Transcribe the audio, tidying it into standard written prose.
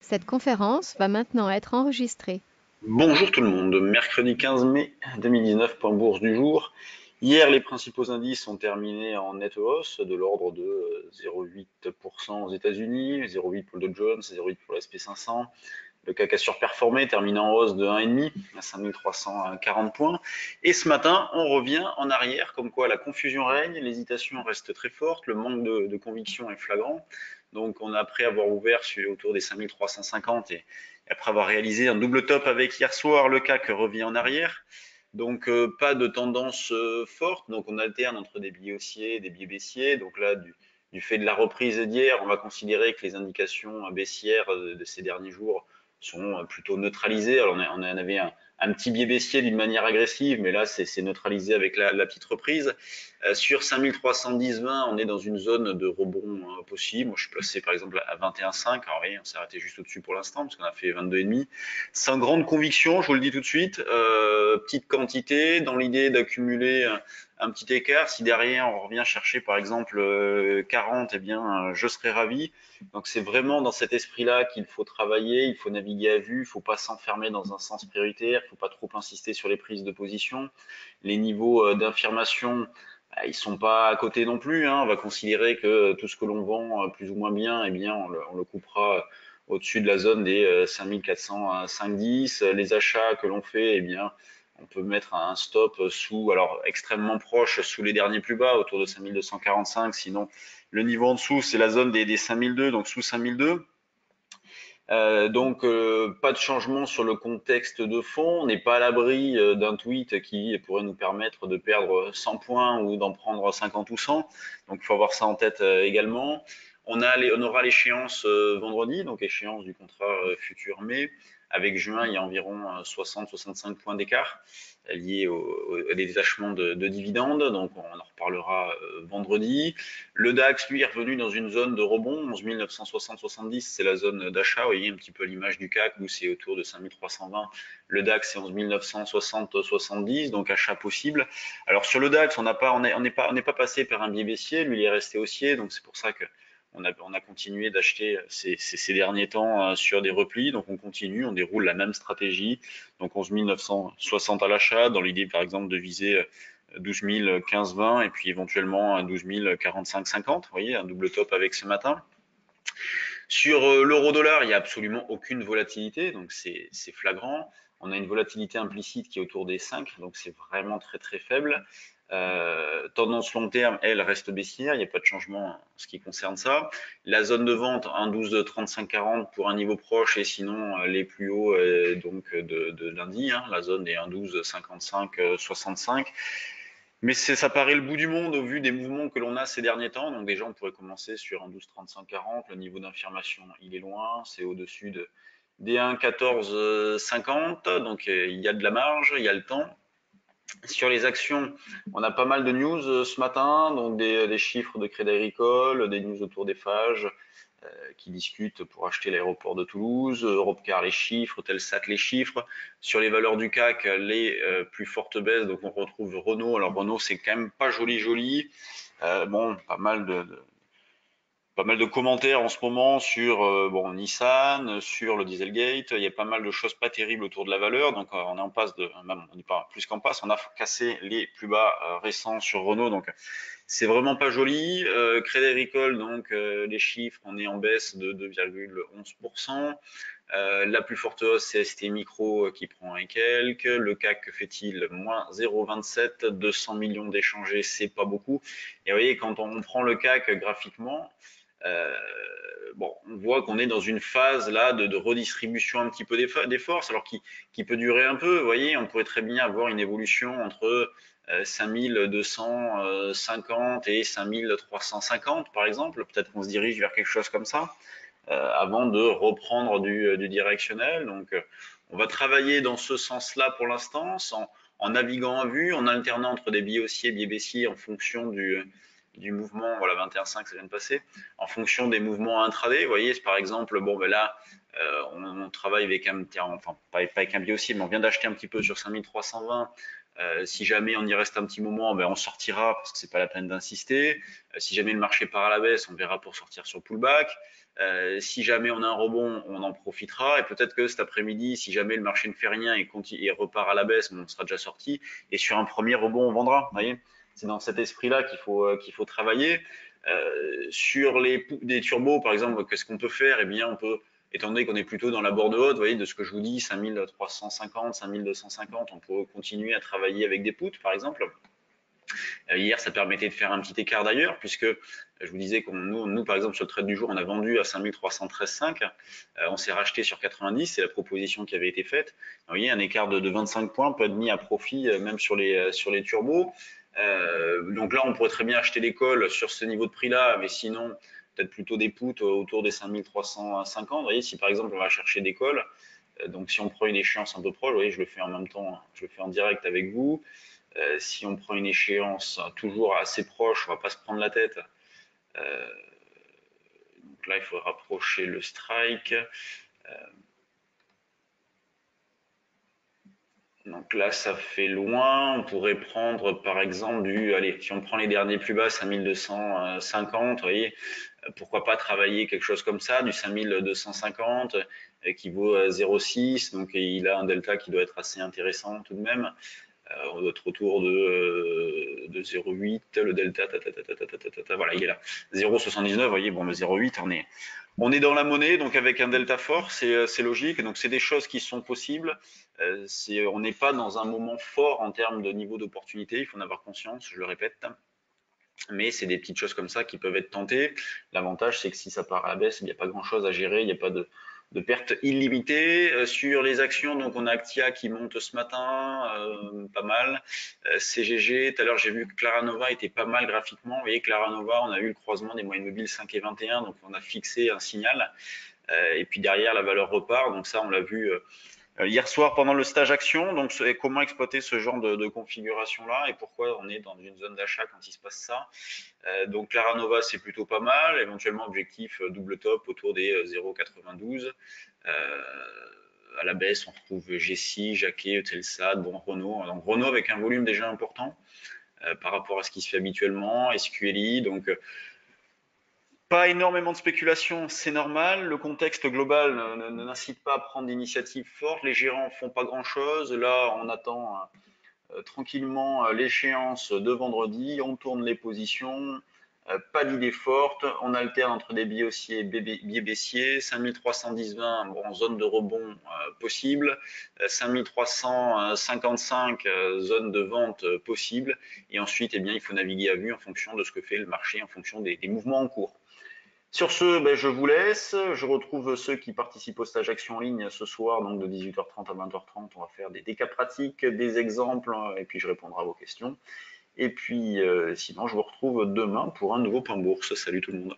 Cette conférence va maintenant être enregistrée. Bonjour tout le monde, mercredi 15 mai 2019, point bourse du jour. Hier, les principaux indices ont terminé en nette hausse de l'ordre de 0,8% aux États-Unis, 0,8 pour le Dow Jones, 0,8 pour le S&P 500. Le CAC a surperformé, terminant en hausse de 1,5 à 5340 points. Et ce matin, on revient en arrière, comme quoi la confusion règne, l'hésitation reste très forte, le manque de conviction est flagrant. Donc on a, après avoir ouvert autour des 5350 et après avoir réalisé un double top avec hier soir, le CAC revient en arrière. Donc pas de tendance forte, donc on alterne entre des biais haussiers et des biais baissiers. Donc là, du fait de la reprise d'hier, on va considérer que les indications baissières de ces derniers jours sont plutôt neutralisées. Alors on avait un petit biais baissier d'une manière agressive, mais là c'est neutralisé avec la petite reprise. Sur 5310-20, on est dans une zone de rebond possible. Moi je suis placé par exemple à 21,5. Alors oui, on s'est arrêté juste au-dessus pour l'instant parce qu'on a fait 22,5. Sans grande conviction, je vous le dis tout de suite. Petite quantité dans l'idée d'accumuler un petit écart. Si derrière on revient chercher par exemple 40, eh bien je serais ravi. Donc c'est vraiment dans cet esprit-là qu'il faut travailler, il faut naviguer à vue, il ne faut pas s'enfermer dans un sens prioritaire, il ne faut pas trop insister sur les prises de position. Les niveaux d'information, ils sont pas à côté non plus, hein. On va considérer que tout ce que l'on vend plus ou moins bien, eh bien on le coupera au-dessus de la zone des 5405-10. Les achats que l'on fait, eh bien on peut mettre un stop sous, alors extrêmement proche, sous les derniers plus bas, autour de 5245. Sinon, le niveau en dessous, c'est la zone des 5002, donc sous 5002. Pas de changement sur le contexte de fond. On n'est pas à l'abri d'un tweet qui pourrait nous permettre de perdre 100 points ou d'en prendre 50 ou 100. Donc il faut avoir ça en tête également. On aura l'échéance vendredi, donc échéance du contrat futur mai. Avec juin, il y a environ 60-65 points d'écart liés au détachement de dividendes. Donc on en reparlera vendredi. Le DAX, lui, est revenu dans une zone de rebond, 11 960-70, c'est la zone d'achat. Vous voyez un petit peu l'image du CAC où c'est autour de 5320. Le DAX, c'est 11 960-70, donc achat possible. Alors sur le DAX, on n'est pas passé par un biais baissier, lui il est resté haussier, donc c'est pour ça que on a continué d'acheter ces derniers temps sur des replis, donc on continue, on déroule la même stratégie, donc 11 960 à l'achat, dans l'idée par exemple de viser 12 000 15-20 et puis éventuellement un 12 000 45-50. Vous voyez, un double top avec ce matin. Sur l'euro-dollar, il n'y a absolument aucune volatilité, donc c'est flagrant. On a une volatilité implicite qui est autour des 5, donc c'est vraiment très très faible. Tendance long terme, elle reste baissière, il n'y a pas de changement en ce qui concerne ça. La zone de vente, 1,1235-40 pour un niveau proche et sinon les plus hauts de lundi, hein, la zone est 1,1255-65. Mais ça paraît le bout du monde au vu des mouvements que l'on a ces derniers temps. Donc déjà, on pourrait commencer sur un 12,35-40. Le niveau d'information, il est loin. C'est au-dessus des 1,1450. Donc il y a de la marge, il y a le temps. Sur les actions, on a pas mal de news ce matin. Donc des chiffres de Crédit Agricole, des news autour des phages qui discutent pour acheter l'aéroport de Toulouse, Europcar les chiffres, Telsat les chiffres. Sur les valeurs du CAC, les plus fortes baisses, donc on retrouve Renault. Alors Renault, c'est quand même pas joli joli. Bon, pas mal de commentaires en ce moment sur Nissan, sur le Dieselgate. Il y a pas mal de choses pas terribles autour de la valeur. Donc on est en passe de, même on n'est pas plus qu'en passe, on a cassé les plus bas récents sur Renault. Donc c'est vraiment pas joli. Crédit Agricole, donc les chiffres, on est en baisse de 2,11%. La plus forte hausse, c'est ST Micro qui prend un quelques. Le CAC, que fait-il? Moins 0,27, 200 millions d'échangés, c'est pas beaucoup. Et vous voyez, quand on prend le CAC graphiquement, euh, bon, on voit qu'on est dans une phase là de redistribution un petit peu des forces, alors qui peut durer un peu. Vous voyez, on pourrait très bien avoir une évolution entre 5250 et 5350 par exemple. Peut-être qu'on se dirige vers quelque chose comme ça avant de reprendre du directionnel. Donc, on va travailler dans ce sens-là pour l'instant, en naviguant à vue, en alternant entre des biais haussiers et biais baissiers en fonction du mouvement, voilà 21,5 ça vient de passer, en fonction des mouvements intraday. Vous voyez, par exemple, bon ben là, on travaille avec enfin pas avec un biais haussier, mais on vient d'acheter un petit peu sur 5320. Si jamais on y reste un petit moment, ben on sortira parce que c'est pas la peine d'insister. Si jamais le marché part à la baisse, on verra pour sortir sur pullback. Si jamais on a un rebond, on en profitera. Et peut-être que cet après-midi, si jamais le marché ne fait rien et repart à la baisse, on sera déjà sorti. Et sur un premier rebond, on vendra. Vous voyez, c'est dans cet esprit-là qu'il faut travailler. Sur des turbos, par exemple, qu'est-ce qu'on peut faire? Eh bien, on peut, étant donné qu'on est plutôt dans la borde haute, vous voyez, de ce que je vous dis, 5350, 5250, on peut continuer à travailler avec des puts, par exemple. Hier, ça permettait de faire un petit écart d'ailleurs, puisque je vous disais nous, par exemple, sur le trade du jour, on a vendu à 5313,5. On s'est racheté sur 90, c'est la proposition qui avait été faite. Vous voyez, un écart de 25 points peut être mis à profit même sur les turbos. Donc là, on pourrait très bien acheter des calls sur ce niveau de prix-là, mais sinon, peut-être plutôt des puts autour des 5350. Vous voyez, si par exemple, on va chercher des calls, donc si on prend une échéance un peu proche, vous voyez, je le fais en même temps, je le fais en direct avec vous. Si on prend une échéance toujours assez proche, on va pas se prendre la tête. Donc là, il faut rapprocher le strike. Donc là, ça fait loin. On pourrait prendre par exemple allez, si on prend les derniers plus bas, 5250, vous voyez, pourquoi pas travailler quelque chose comme ça, du 5250 qui vaut 0,6, donc il a un delta qui doit être assez intéressant tout de même. On doit être autour de 0,8, le delta, voilà, il est là. 0,79, vous voyez, bon, le 0,8, on est dans la monnaie, donc avec un delta fort, c'est logique. Donc c'est des choses qui sont possibles. On n'est pas dans un moment fort en termes de niveau d'opportunité, il faut en avoir conscience, je le répète. Mais c'est des petites choses comme ça qui peuvent être tentées. L'avantage, c'est que si ça part à la baisse, il n'y a pas grand-chose à gérer, il n'y a pas de pertes illimitées. Sur les actions, donc on a Actia qui monte ce matin, pas mal. CGG, tout à l'heure j'ai vu que Claranova était pas mal graphiquement. Vous voyez, Claranova, on a eu le croisement des moyennes mobiles 5 et 21, donc on a fixé un signal. Et puis derrière, la valeur repart. Donc ça, on l'a vu hier soir pendant le stage action. Donc comment exploiter ce genre de configuration-là et pourquoi on est dans une zone d'achat quand il se passe ça. Donc Claranova, c'est plutôt pas mal. Éventuellement, objectif double top autour des 0,92. À la baisse, on retrouve Gessi, Jacquet, Eutelsat, bon, Renault. Donc Renault avec un volume déjà important par rapport à ce qui se fait habituellement. SQLI, donc pas énormément de spéculation, c'est normal. Le contexte global n'incite pas à prendre d'initiatives fortes. Les gérants font pas grand-chose. Là, on attend tranquillement l'échéance de vendredi. On tourne les positions. Pas d'idée forte. On alterne entre des biais haussiers et biais baissiers. 5310-20, bon, zone de rebond possible. 5355, zone de vente possible. Et ensuite, eh bien, il faut naviguer à vue en fonction de ce que fait le marché, en fonction des mouvements en cours. Sur ce, ben, je vous laisse. Je retrouve ceux qui participent au stage action en ligne ce soir, donc de 18h30 à 20h30. On va faire des cas pratiques, des exemples, et puis je répondrai à vos questions. Et puis, sinon, je vous retrouve demain pour un nouveau point bourse. Salut tout le monde.